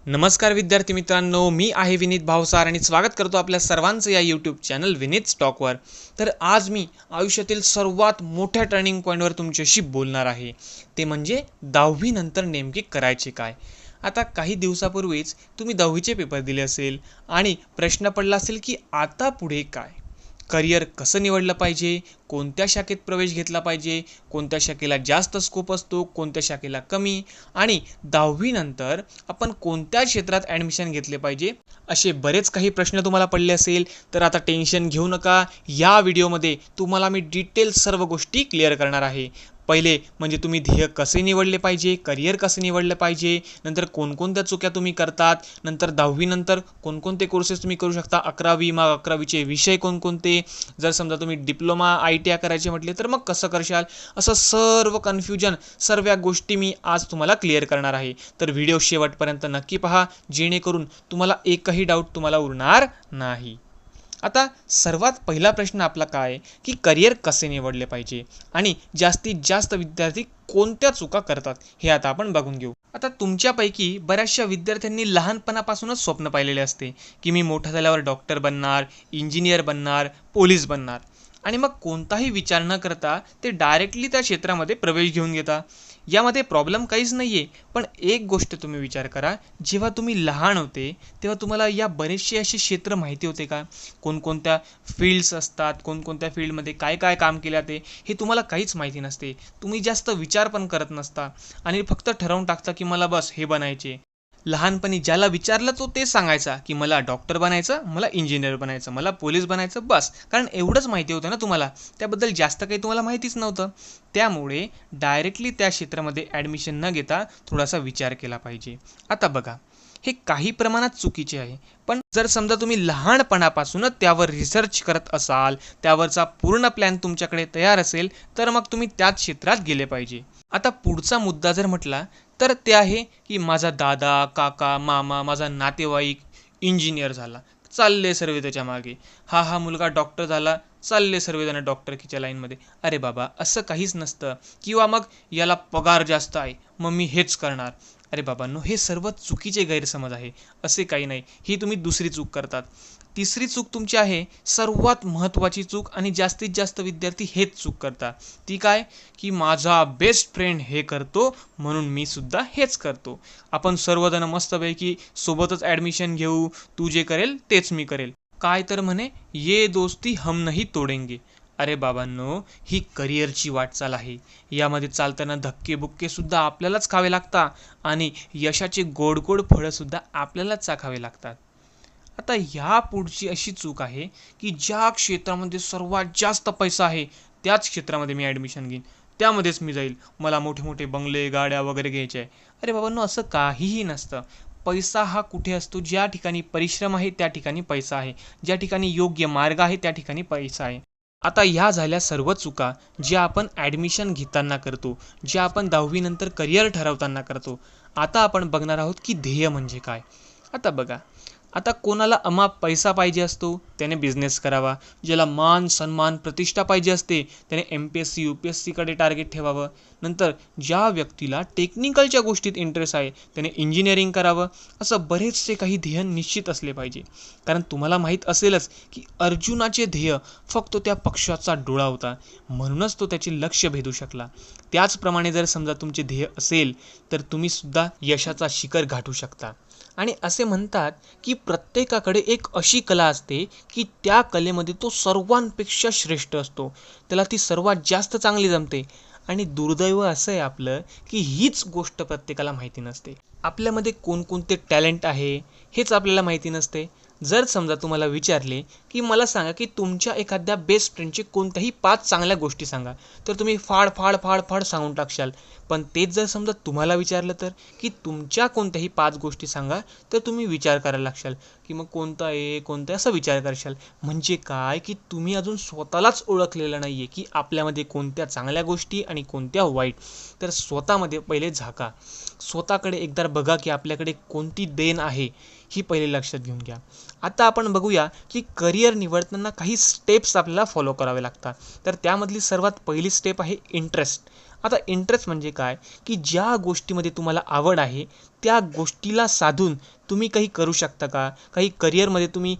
नमस्कार विद्यार्थी मित्रांनो, मी आहे विनीत भावसार आणि स्वागत करतो आपल्या सर्वांचं या यूट्यूब चॅनल विनीत स्टॉकवर. तर आज मी आयुष्यातील सर्वात मोठ्या टर्निंग पॉईंटवर तुमच्याशी बोलणार आहे. ते म्हणजे 10वी नंतर नेमके करायचे काय. आता काही दिवसापूर्वीच तुम्ही 10वीचे पेपर दिले असेल आणि प्रश्न पडला असेल की आता पुढे काय. करिअर कसं निवडलं पाहिजे, कोणत्या शाखेत प्रवेश घेतला पाहिजे, कोणत्या शाखेला जास्त स्कोप असतो, कोणत्या शाखेला कमी, आणि 10वी नंतर आपण कोणत्या क्षेत्रात ॲडमिशन घेतले पाहिजे, असे बरेच काही प्रश्न तुम्हाला पडले असेल. तर आता टेन्शन घेऊ नका, या व्हिडिओमध्ये तुम्हाला मी डिटेल सर्व गोष्टी क्लिअर करणार आहे. पहिले म्हणजे तुम्ही ध्येय कसे निवडले पाहिजे, करिअर कसं निवडलं पाहिजे, नंतर कोणकोणत्या चुक्या तुम्ही करतात, नंतर 10वी नंतर कोणकोणते कोर्सेस तुम्ही करू शकता, 11वी मग 11वीचे विषय कोणकोणते, जर समजा तुम्ही डिप्लोमा ITI करायचे म्हटले तर मग कसं करशाल, असं सर्व कन्फ्युजन सर्व गोष्टी मी आज तुम्हाला क्लिअर करणार आहे. तर व्हिडिओ शेवटपर्यंत नक्की पहा, जेणेकरून तुम्हाला एकही डाऊट तुम्हाला उरणार नाही. आता सर्वात पहिला प्रश्न आपला काय की करिअर कसे निवडले पाहिजे आणि जास्तीत जास्त विद्यार्थी कोणत्या चुका करतात हे आता आपण बघून घेऊ. आता तुमच्यापैकी बऱ्याचशा विद्यार्थ्यांनी लहानपणापासूनच स्वप्न पाहिलेले असते की मी मोठा झाल्यावर डॉक्टर बनणार, इंजिनियर बनणार, पोलीस बनणार, आणि मग कोणताही विचार न करता ते डायरेक्टली त्या क्षेत्रामध्ये प्रवेश घेऊन घेता. यामध्ये प्रॉब्लेम काहीच नाही आहे. पण एक गोष्ट तुम्ही विचार करा, जेव्हा तुम्ही लहान होते तेव्हा तुम्हाला या बरेचसे असे क्षेत्र माहिती होते का? कोणकोणत्या फील्ड्स असतात, कोणकोणत्या फील्डमध्ये काय काय काम केले जाते, हे तुम्हाला काहीच माहिती नसते. तुम्ही जास्त विचार पण करत नसता आणि फक्त ठरवून टाकता की मला बस हे बनायचे. लहानपणी ज्याला विचारलं तो तेच सांगायचा की मला डॉक्टर बनायचं, मला इंजिनियर बनायचं, मला पोलीस बनायचं, बस. कारण एवढंच माहिती होतं ना तुम्हाला, त्याबद्दल जास्त काही तुम्हाला माहितीच नव्हतं. त्यामुळे डायरेक्टली त्या क्षेत्रामध्ये ॲडमिशन न घेता थोडासा विचार केला पाहिजे. आता बघा, हे काही प्रमाणात चुकीचे आहे, पण जर समजा तुम्ही लहानपणापासूनच त्यावर रिसर्च करत असाल, त्यावरचा पूर्ण प्लॅन तुमच्याकडे तयार असेल, तर मग तुम्ही त्याच क्षेत्रात गेले पाहिजे. आता पुढचा मुद्दा जर म्हटला तर ते आहे की माझा दादा, काका, मामा, माझा नातेवाईक इंजिनियर झाला, चालले सर्व त्याच्या मागे. हा मुलगा डॉक्टर झाला, चालले सर्वजण डॉक्टरकीच्या लाईनमध्ये. अरे बाबा, असं काहीच नसतं. किंवा मग याला पगार जास्त आहे मग मी हेच करणार. अरे बाबांनो, हे सर्व चुकीचे गैरसमज आहे. असे काही नाही, ही तुम्ही दुसरी चूक करतात. तिसरी चूक तुमची आहे, सर्वात महत्त्वाची चूक, आणि जास्तीत जास्त विद्यार्थी हेच चूक करतात. ती काय की माझा बेस्ट फ्रेंड हे करतो म्हणून मी सुद्धा हेच करतो. आपण सर्वजण मस्तपैकी सोबतच ॲडमिशन घेऊ, तू जे करेल तेच मी करेल. काय तर म्हणे, ये दोस्ती हम नहीं तोडेंगे. अरे बाबांनो, ही करिअरची वाटचाल आहे. यामध्ये चालताना धक्के बुक्के सुद्धा आपल्यालाच खावे लागतात आणि यशाचे गोड गोड फळं सुद्धा आपल्यालाच चाखावे लागतात. आता ह्या पुढची अशी चूक आहे की ज्या क्षेत्रामध्ये सर्वात जास्त पैसा आहे त्याच क्षेत्रामध्ये मी ॲडमिशन घेईन, त्यामध्येच मी जाईल, मला मोठे मोठे बंगले, गाड्या वगैरे घ्यायचे आहे. अरे बाबांनो, असं काहीही नसतं. पैसा हा कुठे असतो? ज्या ठिकाणी परिश्रम आहे त्या ठिकाणी पैसा आहे, ज्या ठिकाणी योग्य मार्ग आहे त्या ठिकाणी पैसा आहे. आता ह्या झाल्या सर्व चुका ज्या आपण ॲडमिशन घेताना करतो, ज्या आपण 10वी नंतर करिअर ठरवताना करतो. आता आपण बघणार आहोत की ध्येय म्हणजे काय. आता बघा, आता कोणाला अमाप पैसा पाहिजे असतो त्याने बिझनेस करावा, ज्याला मान सन्मान प्रतिष्ठा पाहिजे असते त्याने MPSC UPSCकडे टार्गेट ठेवावं. नंतर ज्या व्यक्तीला टेक्निकलच्या गोष्टीत इंटरेस्ट आहे त्याने इंजिनिअरिंग करावं. असं बरेचसे काही ध्येय निश्चित असले पाहिजे. कारण तुम्हाला माहीत असेलच की अर्जुनाचे ध्येय फक्त त्या पक्षाचा डोळा होता, म्हणूनच तो त्याचे लक्ष्य भेदू शकला. त्याचप्रमाणे जर समजा तुमचे ध्येय असेल तर तुम्ही सुद्धा यशाचा शिखर गाठू शकता. आणि असे म्हणतात की प्रत्येकाकडे एक अशी कला असते की त्या कलेमध्ये तो सर्वांपेक्षा श्रेष्ठ असतो, त्याला ती सर्वात जास्त चांगली जमते. आणि दुर्दैव असं आहे आपलं की हीच गोष्ट प्रत्येकाला माहिती नसते. आपल्यामध्ये कोणकोणते टॅलेंट आहे हेच आपल्याला माहिती नसते. जर समजा तुम्हाला विचारले की मला सांगा की तुमच्या एखाद्या बेस्ट फ्रेंडचे कोणत्याही 5 चांगल्या गोष्टी सांगा, तर तुम्ही फाड फाड फाड फाड सांगून टाकशाल. पण तेच जर समजा तुम्हाला विचारलं तर की तुमच्या कोणत्याही 5 गोष्टी सांगा, तर तुम्ही विचार करायला लागशाल की मग कोणता आहे कोणता, असा विचार करशाल. म्हणजे काय की तुम्ही अजून स्वतःलाच ओळखलेलं नाही आहे की आपल्यामध्ये कोणत्या चांगल्या गोष्टी आणि कोणत्या वाईट. तर स्वतःमध्ये पहिले झाका, स्वतःकडे एकदा बघा की आपल्याकडे कोणती देण आहे, ही पहिले लक्षात घेऊन घ्या. आता आपण बघूया की करिअर निवडताना काही स्टेप्स आपल्याला फॉलो करावे लागतात. तर त्यामधली सर्वात पहिली स्टेप आहे इंटरेस्ट. आता इंटरेस्ट म्हणजे काय, की ज्या गोष्टीमध्ये तुम्हाला आवड आहे त्या गोष्टीला साधून तुम्ही काही करू शकता का? काही करिअरमध्ये तुम्ही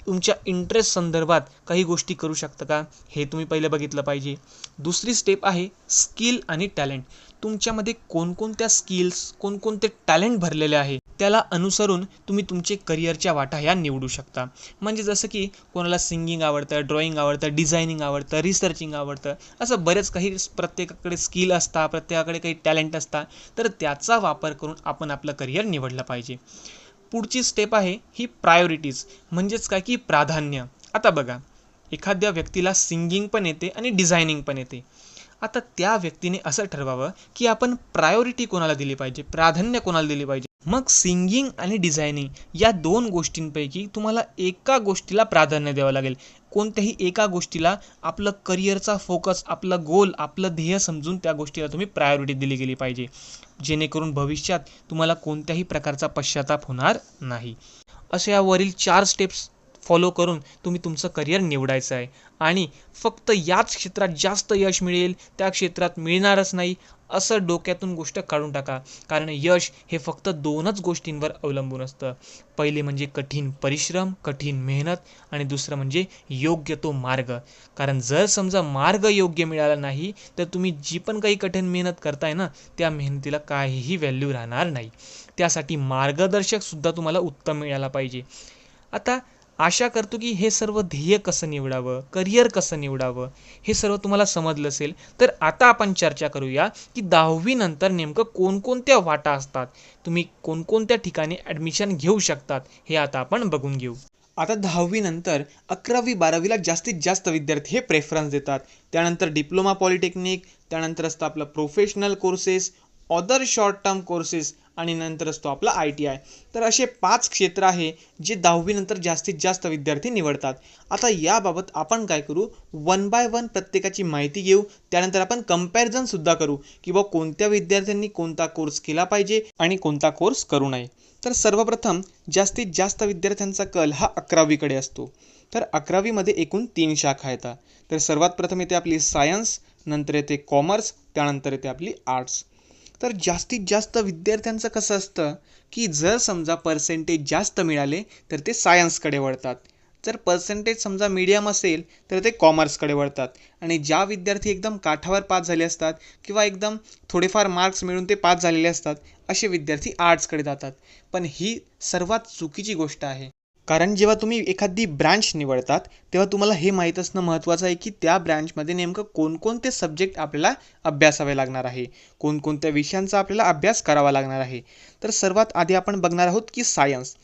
तुमच्या इंटरेस्ट संदर्भात काही गोष्टी करू शकता का? हे तुम्ही पहिलं बघितलं पाहिजे. दुसरी स्टेप आहे स्किल आणि टॅलेंट. तुमच्यामध्ये कोणकोणत्या स्किल्स, कोणकोणते टॅलेंट भरलेले आहे, त्याला अनुसरून तुम्ही तुमचे करिअरच्या वाटा ह्या निवडू शकता. म्हणजे जसं की कोणाला सिंगिंग आवडतं, ड्रॉइंग आवडतं, डिझायनिंग आवडतं, रिसर्चिंग आवडतं, असं बरेच काही प्रत्येकाकडे स्किल असतात, प्रत्येकाकडे काही टॅलेंट असतात. तर त्याचा वापर करून आपण आपलं करिअर निवडलं पाहिजे. पुढची स्टेप आहे ही प्रायोरिटीज, म्हणजेच काय की प्राधान्य. आता बघा, एखाद्या व्यक्तीला सिंगिंग पण येते आणि डिझायनिंग पण येते. आता त्या व्यक्तीने असं ठरवावं की आपण प्रायोरिटी कोणाला दिली पाहिजे, प्राधान्य कोणाला दिली पाहिजे. मग सिंगिंग आणि डिझायनिंग या दोन गोष्टींपैकी तुम्हाला एका गोष्टीला प्राधान्य द्यावं लागेल. कोणत्याही एका गोष्टीला आपलं करिअरचा फोकस, आपलं गोल, आपलं ध्येय समजून त्या गोष्टीला तुम्ही प्रायोरिटी दिली गेली पाहिजे, जेणेकरून भविष्यात तुम्हाला कोणत्याही प्रकारचा पश्चाताप होणार नाही. अशा यावरील 4 स्टेप्स फॉलो करून तुम्ही तुमचं करिअर निवडायचं आहे. आणि फक्त याच क्षेत्रात जास्त यश मिळेल, त्या क्षेत्रात मिळणारच नाही, असं डोक्यातून गोष्ट काढून टाका. कारण यश हे फक्त 2च गोष्टींवर अवलंबून असतं. पहिले म्हणजे कठीण परिश्रम, कठीण मेहनत, आणि दुसरं म्हणजे योग्य तो मार्ग. कारण जर समजा मार्ग योग्य मिळाला नाही, तर तुम्ही जी पण काही कठीण मेहनत करताय ना, त्या मेहनतीला काहीही व्हॅल्यू राहणार नाही. त्यासाठी मार्गदर्शकसुद्धा तुम्हाला उत्तम मिळाला पाहिजे. आता आशा करतो की हे सर्व ध्येय कसं निवडावं, करिअर कसं निवडावं, हे सर्व तुम्हाला समजलं असेल. तर आता आपण चर्चा करूया की 10वी नंतर नेमकं कोणकोणत्या वाटा असतात, तुम्ही कोणकोणत्या ठिकाणी ॲडमिशन घेऊ शकतात, हे आता आपण बघून घेऊ. आता 10वी नंतर 11वी 12वीला जास्तीत जास्त विद्यार्थी हे प्रेफरन्स देतात. त्यानंतर डिप्लोमा पॉलिटेक्निक, त्यानंतर असतं आपलं professional courses, other short term courses, आणि नंतर असतो आपला ITI. तर असे 5 क्षेत्र आहे जे 10वी नंतर जास्तीत जास्त विद्यार्थी निवडतात. आता याबाबत आपण काय करू, 1 बाय 1 प्रत्येकाची माहिती घेऊ. त्यानंतर आपण कंपॅरिझनसुद्धा करू की बा कोणत्या विद्यार्थ्यांनी कोणता कोर्स केला पाहिजे आणि कोणता कोर्स करू नये. तर सर्वप्रथम जास्तीत जास्त विद्यार्थ्यांचा कल हा 11वीकडे असतो. तर 11वीमध्ये एकूण 3 शाखा येतात. तर सर्वात प्रथम येते आपली सायन्स, नंतर येते कॉमर्स, त्यानंतर येते आपली आर्ट्स. तर जास्तीत जास्त विद्यार्थ्यांचं कसं असतं की जर समजा पर्सेंटेज जास्त मिळाले तर ते सायन्सकडे वळतात. जर पर्सेंटेज समजा मीडियम असेल तर ते कॉमर्सकडे वळतात. आणि ज्या विद्यार्थी एकदम काठावर पास झाले असतात किंवा एकदम थोडेफार मार्क्स मिळून ते पास झालेले असतात, असे विद्यार्थी आर्ट्सकडे जातात. पण ही सर्वात चुकीची गोष्ट आहे. कारण जेव्हा तुम्ही एखादी ब्रँच निवडतात तेव्हा तुम्हाला हे माहीत असणं महत्त्वाचं आहे की त्या ब्रँचमध्ये नेमकं कोणकोणते सब्जेक्ट आपल्याला अभ्यासावे लागणार आहे, कोणकोणत्या विषयांचा आपल्याला अभ्यास करावा लागणार आहे. तर सर्वात आधी आपण बघणार आहोत की सायन्स.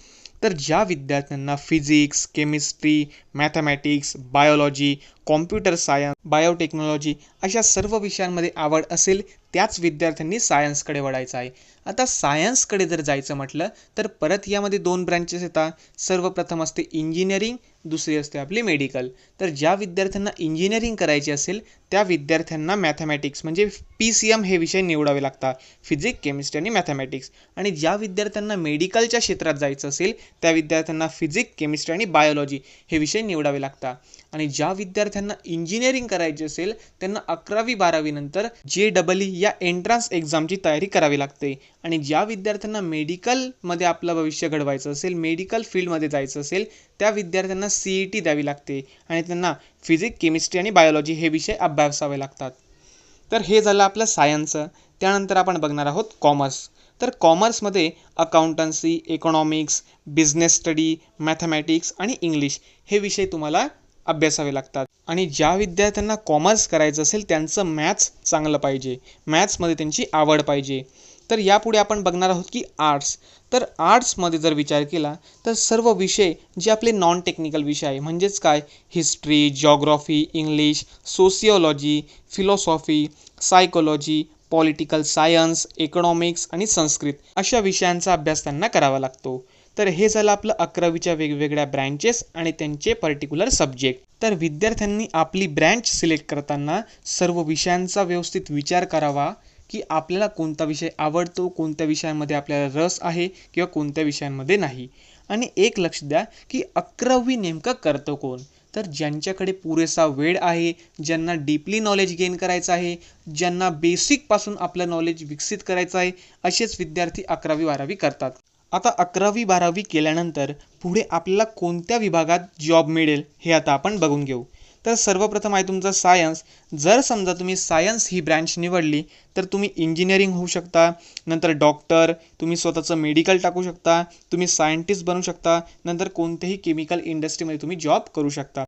तर ज्या विद्यार्थ्यांना physics, chemistry, mathematics, biology, computer science, biotechnology अशा सर्व विषयांमध्ये आवड असेल, त्याच विद्यार्थ्यांनी सायन्सकडे वळायचं आहे. आता सायन्सकडे जर जायचं म्हटलं तर परत यामध्ये 2 ब्रँचेस येतात. सर्वप्रथम असते इंजिनिअरिंग, दुसरी असते आपली मेडिकल. तर ज्या विद्यार्थ्यांना इंजिनिअरिंग करायची असेल त्या विद्यार्थ्यांना मॅथमॅटिक्स म्हणजे PCM हे विषय निवडावे लागतात, फिजिक्स, केमिस्ट्री आणि मॅथमॅटिक्स. आणि ज्या विद्यार्थ्यांना मेडिकलच्या क्षेत्रात जायचं असेल त्या विद्यार्थ्यांना फिजिक्स, केमिस्ट्री आणि बायोलॉजी हे विषय निवडावे लागतात. आणि ज्या विद्यार्थ्यांना इंजिनिअरिंग करायची असेल त्यांना 11वी 12वी नंतर JEE या एंट्रन्स एक्झामची तयारी करावी लागते. आणि ज्या विद्यार्थ्यांना मेडिकलमध्ये आपलं भविष्य घडवायचं असेल, मेडिकल फील्डमध्ये जायचं असेल, त्या विद्यार्थ्यांना CET द्यावी लागते आणि त्यांना फिजिक्स, केमिस्ट्री आणि बायोलॉजी हे विषय अभ्यासावे लागतात. तर हे झालं आपलं सायन्सचं. त्यानंतर आपण बघणार आहोत कॉमर्स. तर कॉमर्समध्ये accountancy, economics, business study, mathematics आणि इंग्लिश हे विषय तुम्हाला अभ्यासावे लागतात. आणि ज्या विद्यार्थ्यांना कॉमर्स करायचं असेल त्यांचं मॅथ्स चांगलं पाहिजे, मॅथ्समध्ये त्यांची आवड पाहिजे. तर यापुढे आपण बघणार आहोत की आर्ट्स. तर आर्ट्समध्ये जर विचार केला तर सर्व विषय जे आपले नॉन टेक्निकल विषय आहे, म्हणजेच काय, history, geography, English, sociology, philosophy, psychology, political science, economics आणि संस्कृत अशा विषयांचा अभ्यास त्यांना करावा लागतो. तर हे झालं आपलं 11वीच्या वेगवेगळ्या ब्रँचेस आणि त्यांचे पर्टिक्युलर सब्जेक्ट. तर विद्यार्थ्यांनी आपली ब्रँच सिलेक्ट करताना सर्व विषयांचा व्यवस्थित विचार करावा की आपल्याला कोणता विषय आवडतो, कोणत्या विषयांमध्ये आपल्याला रस आहे किंवा कोणत्या विषयांमध्ये नाही. आणि एक लक्ष द्या की 11वी नेमकं करतं कोण? तर ज्यांच्याकडे पुरेसा वेळ आहे, ज्यांना डीपली नॉलेज गेन करायचं आहे, ज्यांना बेसिकपासून आपलं नॉलेज विकसित करायचं आहे, असेच विद्यार्थी 11वी-12वी करतात. आता 11वी-12वी केल्यानंतर पुढे आपल्याला कोणत्या विभागात जॉब मिळेल हे आता आपण बघून घेऊ. तर सर्वप्रथम आहे तुमचं सायन्स. जर समजा तुम्ही सायन्स ही ब्रँच निवडली तर तुम्ही इंजिनिअरिंग होऊ शकता, नंतर डॉक्टर, तुम्ही स्वतःचं मेडिकल टाकू शकता, तुम्ही सायंटिस्ट बनू शकता, नंतर कोणत्याही केमिकल इंडस्ट्रीमध्ये तुम्ही जॉब करू शकता.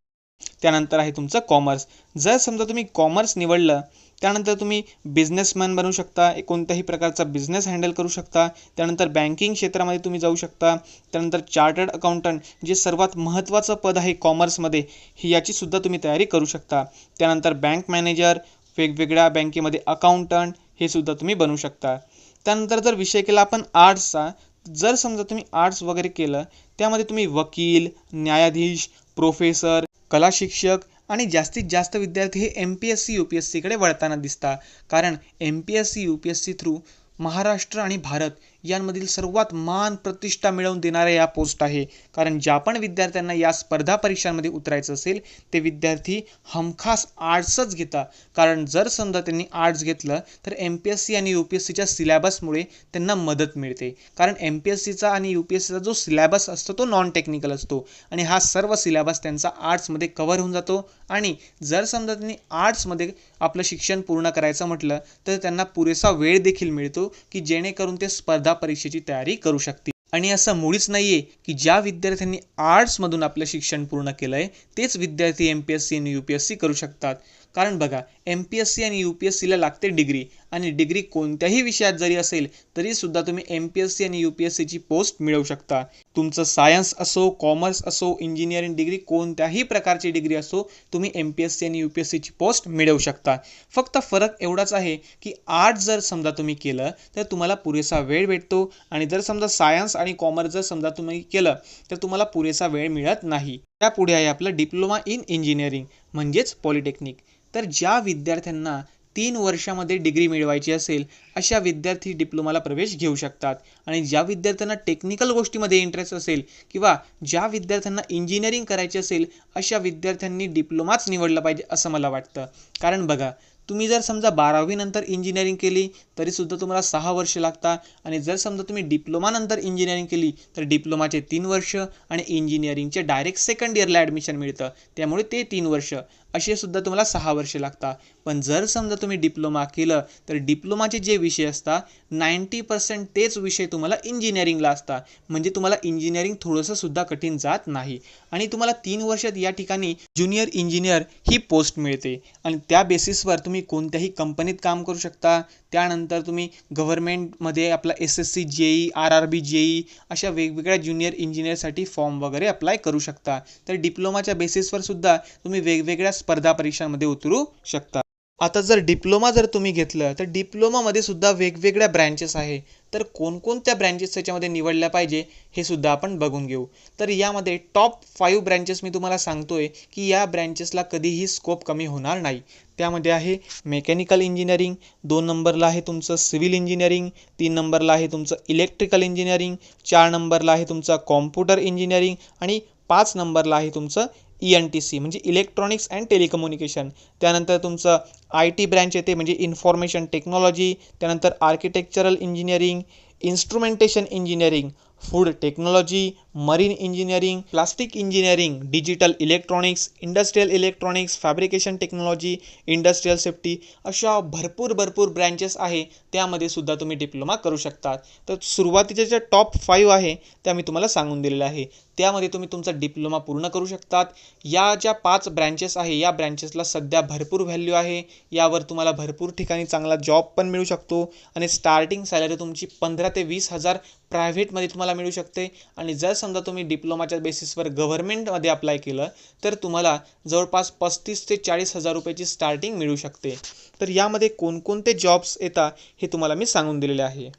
त्यानंतर आहे तुमचं कॉमर्स. जर समजा तुम्ही कॉमर्स निवडलं त्यानंतर तुम्ही बिझनेसमॅन बनू शकता, कोणत्याही प्रकारचा बिझनेस हँडल करू शकता. त्यानंतर बँकिंग क्षेत्रामध्ये तुम्ही जाऊ शकता. त्यानंतर चार्टर्ड अकाउंटंट, जे सर्वात महत्त्वाचं पद आहे कॉमर्समध्ये, याचीसुद्धा तुम्ही तयारी करू शकता. त्यानंतर बँक मॅनेजर, वेगवेगळ्या बँकेमध्ये अकाउंटंट, हे सुद्धा तुम्ही बनू शकता. त्यानंतर जर विषय केला आपण आर्ट्सचा, जर समजा तुम्ही आर्ट्स वगैरे केलं त्यामध्ये तुम्ही वकील, न्यायाधीश, प्रोफेसर, कला शिक्षक आणि जास्तीत जास्त विद्यार्थी हे MPSC UPSC कडे वळताना दिसतात. कारण MPSC UPSC थ्रू महाराष्ट्र आणि भारत यांमधील सर्वात मान प्रतिष्ठा मिळवून देणाऱ्या या पोस्ट आहे. कारण ज्या पण विद्यार्थ्यांना या स्पर्धा परीक्षांमध्ये उतरायचं असेल ते विद्यार्थी हमखास आर्ट्सच घेतात. कारण जर समजा त्यांनी आर्ट्स घेतलं तर MPSC आणि UPSCच्या सिलॅबसमुळे त्यांना मदत मिळते. कारण MPSCचा आणि UPSCचा जो सिलॅबस असतो तो नॉन टेक्निकल असतो आणि हा सर्व सिलॅबस त्यांचा आर्ट्समध्ये कव्हर होऊन जातो. आणि जर समजा त्यांनी आर्ट्समध्ये आपलं शिक्षण पूर्ण करायचं म्हटलं तर त्यांना पुरेसा वेळ देखील मिळतो की जेणेकरून ते स्पर्धा परीक्षेची तयारी करू शकतील. आणि असं मुळीच नाहीये की ज्या विद्यार्थ्यांनी आर्ट्समधून आपलं शिक्षण पूर्ण केलंय तेच विद्यार्थी MPSC आणि UPSC करू शकतात. कारण बघा, MPSC आणि UPSCला लागते डिग्री, आणि डिग्री कोणत्याही विषयात जरी असेल तरी सुद्धा तुम्ही MPSC आणि UPSCची पोस्ट मिळवू शकता. तुमचं सायन्स असो, कॉमर्स असो, इंजिनिअरिंग डिग्री, कोणत्याही प्रकारची डिग्री असो, तुम्ही MPSC आणि UPSCची पोस्ट मिळवू शकता. फक्त फरक एवढाच आहे की आर्ट्स जर समजा तुम्ही केलं तर तुम्हाला पुरेसा वेळ भेटतो, आणि जर समजा सायन्स आणि कॉमर्स जर समजा तुम्ही केलं तर तुम्हाला पुरेसा वेळ मिळत नाही. त्यापुढे आहे आपलं डिप्लोमा इन इंजिनिअरिंग म्हणजेच पॉलिटेक्निक. तर ज्या विद्यार्थ्यांना 3 वर्षामध्ये डिग्री मिळवायची असेल अशा विद्यार्थी डिप्लोमाला प्रवेश घेऊ शकतात. आणि ज्या विद्यार्थ्यांना टेक्निकल गोष्टीमध्ये इंटरेस्ट असेल किंवा ज्या विद्यार्थ्यांना इंजिनिअरिंग करायची असेल अशा विद्यार्थ्यांनी डिप्लोमाच निवडला पाहिजे असं मला वाटतं. कारण बघा, तुम्ही जर समजा 12वी नंतर इंजिनिअरिंग केली तरीसुद्धा तुम्हाला 6 वर्ष लागतात, आणि जर समजा तुम्ही डिप्लोमा नंतर इंजिनिअरिंग केली तर डिप्लोमाचे 3 वर्ष आणि इंजिनिअरिंगचे डायरेक्ट सेकंड इयरला ॲडमिशन मिळतं, त्यामुळे ते 3 वर्ष असे सुद्धा तुम्हाला 6 वर्ष लागतात. पण जर समजा तुम्ही डिप्लोमा केलं तर डिप्लोमाचे जे विषय असतात 90% तेच विषय तुम्हाला इंजिनिअरिंगला असतात. म्हणजे तुम्हाला इंजिनिअरिंग थोडंसं सुद्धा कठीण जात नाही, आणि तुम्हाला 3 वर्षात या ठिकाणी ज्युनियर इंजिनियर ही पोस्ट मिळते. आणि त्या बेसिसवर तुम्ही कोणत्याही कंपनीत काम करू शकता. त्यानंतर तुम्ही गव्हर्नमेंटमध्ये आपला SSC JEE, RRB JEE अशा वेगवेगळ्या ज्युनियर इंजिनिअरसाठी फॉर्म वगैरे अप्लाय करू शकता. तर डिप्लोमाच्या बेसिसवर सुद्धा तुम्ही वेगवेगळ्या स्पर्धा परीक्षांमध्ये उतरू शकता. आता जर तुम्ही घेतलं तर डिप्लोमामध्ये सुद्धा वेगवेगळ्या ब्रँचेस आहे. तर कोणकोणत्या ब्रँचेस त्याच्यामध्ये निवडल्या पाहिजे हे सुद्धा आपण बघून घेऊ. तर यामध्ये टॉप 5 ब्रँचेस मी तुम्हाला सांगतोय की या ब्रँचेसला कधीही स्कोप कमी होणार नाही. त्यामध्ये आहे मेकॅनिकल इंजिनिअरिंग, 2 नंबरला आहे तुमचं सिव्हिल इंजिनिअरिंग, 3 नंबरला आहे तुमचं इलेक्ट्रिकल इंजिनिअरिंग, 4 नंबरला आहे तुमचं कॉम्प्युटर इंजिनिअरिंग, आणि 5 नंबरला आहे तुमचं ENTC म्हणजे इलेक्ट्रॉनिक्स अँड टेलिकम्युनिकेशन. त्यानंतर तुमचं IT ब्रँच येते म्हणजे इन्फॉर्मेशन टेक्नॉलॉजी. त्यानंतर architectural engineering, instrumentation engineering, food technology, marine engineering, plastic engineering, digital electronics, industrial electronics, fabrication technology, industrial safety, अशा भरपूर ब्रँचेस आहे. त्यामध्ये सुद्धा तुम्ही डिप्लोमा करू शकता. तर सुरुवातीच्या ज्या टॉप 5 आहे त्या मी तुम्हाला सांगून दिलेल्या आहे. त्यामध्ये तुम्ही तुमचा डिप्लोमा पूर्ण करू शकतात. या ज्या 5 ब्रँचेस आहे या ब्रँचेसला सध्या भरपूर व्हॅल्यू आहे. यावर तुम्हाला भरपूर ठिकाणी चांगला जॉब पण मिळू शकतो, आणि स्टार्टिंग सॅलरी तुमची 15 ते 20 हजार प्रायव्हेटमध्ये तुम्हाला मिळू शकते. आणि जर समजा तुम्ही डिप्लोमाच्या बेसिसवर गव्हर्नमेंटमध्ये अप्लाय केलं तर तुम्हाला जवळपास 35 ते 40 हजार रुपयाची स्टार्टिंग मिळू शकते. तर यामध्ये कोणकोणते जॉब्स येतात हे तुम्हाला मी सांगून दिलेले आहे.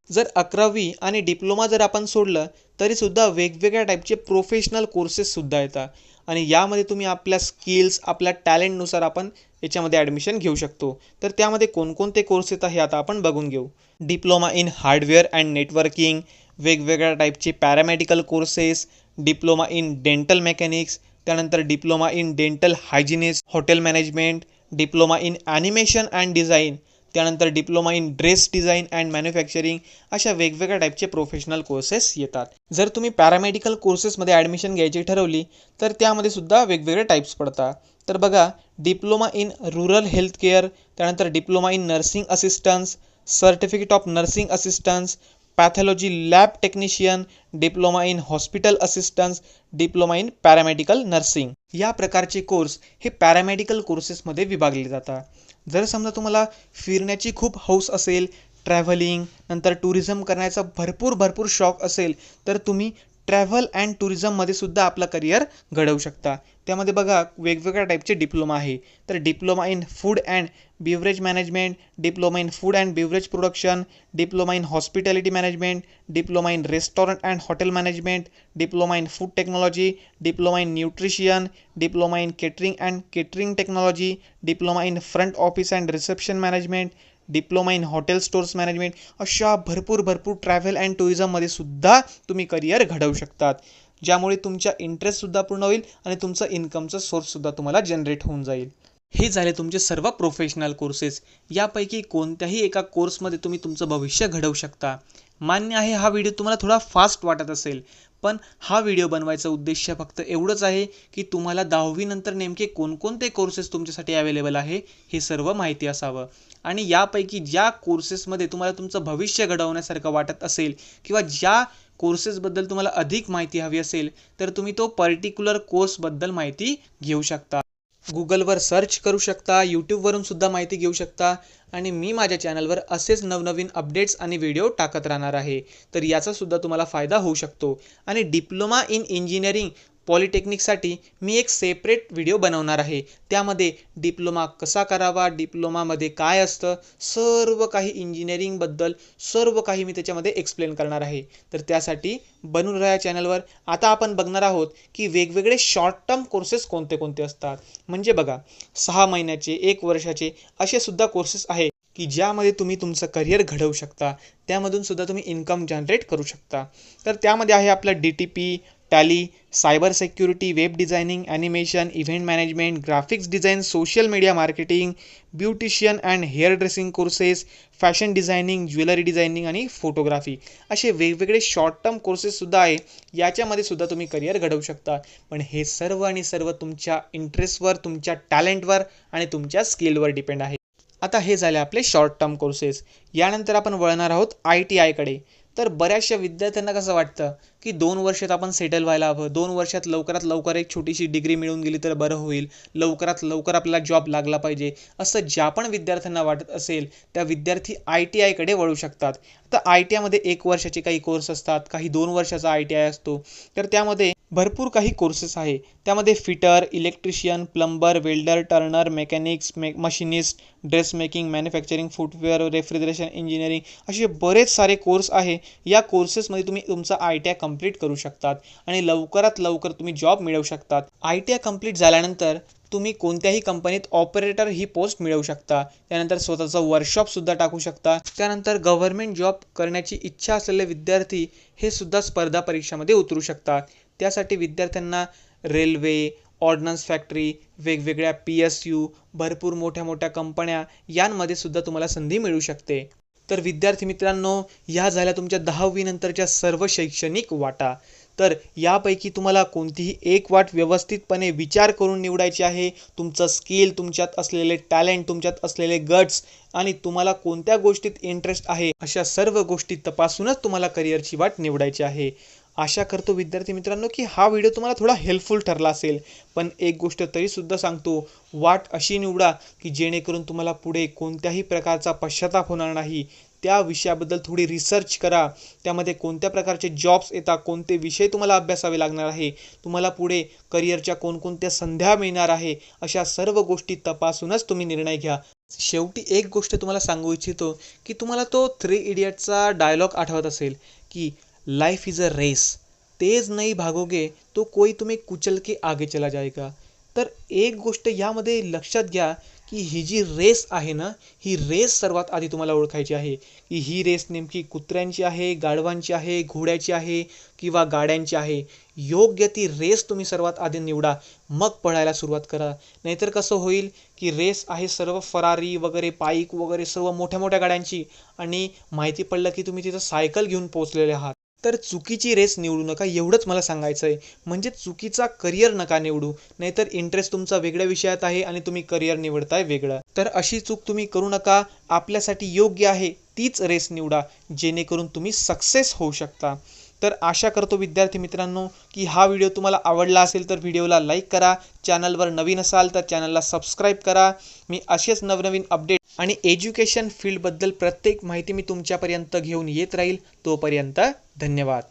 जर 11वी आणि डिप्लोमा जर आपण सोडलं तरीसुद्धा वेगवेगळ्या टाईपचे प्रोफेशनल कोर्सेससुद्धा येतात, आणि यामध्ये तुम्ही आपल्या स्किल्स, आपल्या टॅलेंटनुसार आपण याच्यामध्ये ॲडमिशन घेऊ शकतो. तर त्यामध्ये कोणकोणते कोर्स येतात हे आता आपण बघून घेऊ. Diploma in hardware and networking, वेगवेगळ्या टाईपचे paramedical courses, diploma in dental mechanics, त्यानंतर diploma in dental hygienist, hotel management, diploma in animation and design, त्यानंतर diploma in dress design and manufacturing, अशा वेगवेगळ्या टाईपचे प्रोफेशनल कोर्सेस येतात. जर तुम्ही पॅरामेडिकल कोर्सेसमध्ये ॲडमिशन घ्यायची ठरवली तर त्यामध्ये सुद्धा वेगवेगळे टाईप्स पडतात. तर बघा, diploma in rural health care, त्यानंतर diploma in nursing assistance, certificate of nursing assistance, pathology lab technician, diploma in hospital assistance, diploma in paramedical nursing. या प्रकारचे कोर्स हे पॅरामेडिकल कोर्सेसमध्ये विभागले जातात. जर समजा तुम्हाला फिरण्याची खूप हौस असेल, ट्रॅव्हलिंग नंतर टुरिझम करण्याचा भरपूर शौक असेल तर तुम्ही ट्रॅव्हल अँड टुरिझममध्ये सुद्धा आपलं करिअर घडवू शकता. त्यामध्ये बघा वेगवेगळ्या टाईपचे डिप्लोमा आहे. तर diploma in food and beverage management, diploma in food and beverage production, diploma in hospitality management, diploma in restaurant and hotel management, diploma in food technology, diploma in nutrition, diploma in catering technology, diploma in front office and reception management, diploma in hotel stores management, अशा भरपूर travel and टुरिझममध्ये सुद्धा तुम्ही career घडवू शकतात, ज्यामुळे तुमच्या इंटरेस्टसुद्धा पूर्ण होईल आणि तुमचं इन्कमचा सोर्ससुद्धा तुम्हाला जनरेट होऊन जाईल. हे झाले तुमचे सर्व प्रोफेशनल कोर्सेस. यापैकी कोणत्याही एका कोर्समध्ये तुम्ही तुमचं भविष्य घडवू शकता. मान्य आहे, हा व्हिडिओ तुम्हाला थोडा फास्ट वाटत असेल, पण हा व्हिडिओ बनवायचा उद्देश फक्त एवढंच आहे की तुम्हाला 10वी नंतर नेमके कोणकोणते कोर्सेस तुमच्यासाठी अवेलेबल आहे हे सर्व माहिती असावं. आणि यापैकी ज्या कोर्सेसमध्ये तुम्हाला तुमचं भविष्य घडवण्यासारखं वाटत असेल किंवा ज्या कोर्सेसबद्दल तुम्हाला अधिक माहिती हवी असेल तर तुम्ही तो पर्टिक्युलर कोर्सबद्दल माहिती घेऊ शकता. गुगलवर सर्च करू शकता, यूट्यूबवरून सुद्धा माहिती घेऊ शकता आणि मी माझ्या चॅनलवर असेच नवनवीन अपडेट्स आणि व्हिडिओ टाकत राहणार आहे. तर याचा सुद्धा तुम्हाला फायदा होऊ शकतो. आणि डिप्लोमा इन इंजिनिअरिंग पॉलिटेक्निकसाठी मी एक सेपरेट व्हिडिओ बनवणार आहे. त्यामध्ये डिप्लोमा कसा करावा, डिप्लोमामध्ये काय असतं, सर्व काही इंजिनिअरिंगबद्दल सर्व काही मी त्याच्यामध्ये एक्सप्लेन करणार आहे. तर त्यासाठी बनून राहा चॅनलवर. आता आपण बघणार आहोत की वेगवेगळे शॉर्ट टर्म कोर्सेस कोणते कोणते असतात. म्हणजे बघा, 6 महिन्याचे, 1 वर्षाचे असे सुद्धा कोर्सेस आहे की ज्यामध्ये तुम्ही तुमचं करिअर घडवू शकता. त्यामधून सुद्धा तुम्ही इन्कम जनरेट करू शकता. तर त्यामध्ये आहे आपला DTP, tally, cyber security, web designing, animation, event management, graphics design, social media marketing, beautician and hair dressing courses, fashion designing, jewellery designing आणि फोटोग्राफी, असे वेगवेगळे शॉर्ट टर्म कोर्सेससुद्धा आहे. याच्यामध्ये सुद्धा तुम्ही करिअर घडवू शकता. पण हे सर्व आणि सर्व तुमच्या इंटरेस्टवर, तुमच्या टॅलेंटवर आणि तुमच्या स्किलवर डिपेंड आहे. आता हे झाले आपले शॉर्ट टर्म कोर्सेस. यानंतर आपण वळणार आहोत ITIकडे. तर बऱ्याचशा विद्यार्थ्यांना कसं वाटतं की 2 वर्षात आपण सेटल व्हायला हवं, 2 वर्षात लवकरात लवकर एक छोटीशी डिग्री मिळून गेली तर बरं होईल, लवकरात लवकर आपल्याला जॉब लागला पाहिजे, असं ज्या पण विद्यार्थ्यांना वाटत असेल त्या विद्यार्थी ITIकडे वळू शकतात. आता ITIमध्ये 1 वर्षाचे काही कोर्स असतात, काही 2 वर्षाचा ITI असतो. तर त्यामध्ये भरपूर काही कोर्सेस आहे. त्यामध्ये fitter, electrician, plumber, welder, Turner, mechanics, machinist, dress making, manufacturing, footwear, refrigeration engineering, असे बरेच सारे कोर्स आहे. या कोर्सेसमध्ये तुम्ही तुमचा ITI कंप्लीट करू शकतात आणि लवकरात लवकर तुम्ही जॉब मिळवू शकतात. ITI कंप्लीट झाल्यानंतर तुम्ही कोणत्याही कंपनीत ऑपरेटर ही पोस्ट मिळवू शकता. त्यानंतर स्वतःचं वर्कशॉपसुद्धा टाकू शकता. त्यानंतर गव्हर्नमेंट जॉब करण्याची इच्छा असलेले विद्यार्थी हे सुद्धा स्पर्धा परीक्षामध्ये उतरू शकतात. त्यासाठी विद्यार्थ्यांना रेल्वे, ऑर्डनन्स फॅक्टरी, वेगवेगळ्या PSU, भरपूर मोठ्या मोठ्या कंपन्या यांमध्ये सुद्धा तुम्हाला संधी मिळू शकते. तर विद्यार्थी मित्रांनो, ह्या झाल्या तुमच्या 10वी नंतरच्या सर्व शैक्षणिक वाटा. तर यापैकी तुम्हाला कोणतीही एक वाट व्यवस्थितपणे विचार करून निवडायची आहे. तुमचं स्किल, तुमच्यात असलेले टॅलेंट, तुमच्यात असलेले गट्स आणि तुम्हाला कोणत्या गोष्टीत इंटरेस्ट आहे, अशा सर्व गोष्टी तपासूनच तुम्हाला करिअरची वाट निवडायची आहे. आशा करतो विद्यार्थी मित्रांनो की हा व्हिडिओ तुम्हाला थोडा हेल्पफुल ठरला असेल. पण एक गोष्ट तरीसुद्धा सांगतो, वाट अशी निवडा की जेणेकरून तुम्हाला पुढे कोणत्याही प्रकारचा पश्चाताप होणार नाही. त्या विषयाबद्दल थोडी रिसर्च करा. त्यामध्ये कोणत्या प्रकारचे जॉब्स येतात, कोणते विषय तुम्हाला अभ्यासावे लागणार आहे, तुम्हाला पुढे करिअरच्या कोणकोणत्या संध्या मिळणार आहे, अशा सर्व गोष्टी तपासूनच तुम्ही निर्णय घ्या. शेवटी एक गोष्ट तुम्हाला सांगू इच्छितो की तुम्हाला तो 3 इडियट्सचा डायलॉग आठवत असेल की लाइफ इज़ अ रेस, तेज नहीं भागोगे तो कोई तुम्हें कुचल के आगे चला जाएगा. तर एक गोष्ट यामध्ये लक्षात घ्या की ही जी रेस आहे ना, ही रेस सर्वात आधी तुम्हाला ओळखायची आहे, की ही रेस नेमकी कुत्र्यांची आहे, गाढवांची आहे, घोड्याची आहे किंवा गाड्यांची आहे. योग्य ती रेस तुम्ही सर्वात आधी निवडा, मग पळायला सुरुवात करा. नाहीतर कसं होईल, की रेस आहे सर्व फरारी वगैरे, बाईक वगैरे सर्व मोठ्या-मोठ्या गाड्यांची आणि माहिती पडलं की तुम्ही तिथं सायकल घेऊन पोहोचलेले आहात. तर चुकीची रेस निवडू नका एवढंच मला सांगायचं आहे. म्हणजे चुकीचा करिअर नका निवडू. नाहीतर इंटरेस्ट तुमचा वेगळ्या विषयात आहे आणि तुम्ही करिअर निवडताय वेगळं. तर अशी चूक तुम्ही करू नका. आपल्यासाठी योग्य आहे तीच रेस निवडा, जेणेकरून तुम्ही सक्सेस होऊ शकता. तर आशा करतो विद्यार्थी मित्रांनो, की हा व्हिडिओ तुम्हाला आवडला असेल तर व्हिडिओला लाईक करा. चॅनलवर नवीन असाल तर चॅनलला सबस्क्राईब करा. मी असेच नवनवीन अपडेट आणि एज्युकेशन फील्डबद्दल प्रत्येक माहिती मी तुमच्यापर्यंत घेऊन येत राहील. तोपर्यंत धन्यवाद.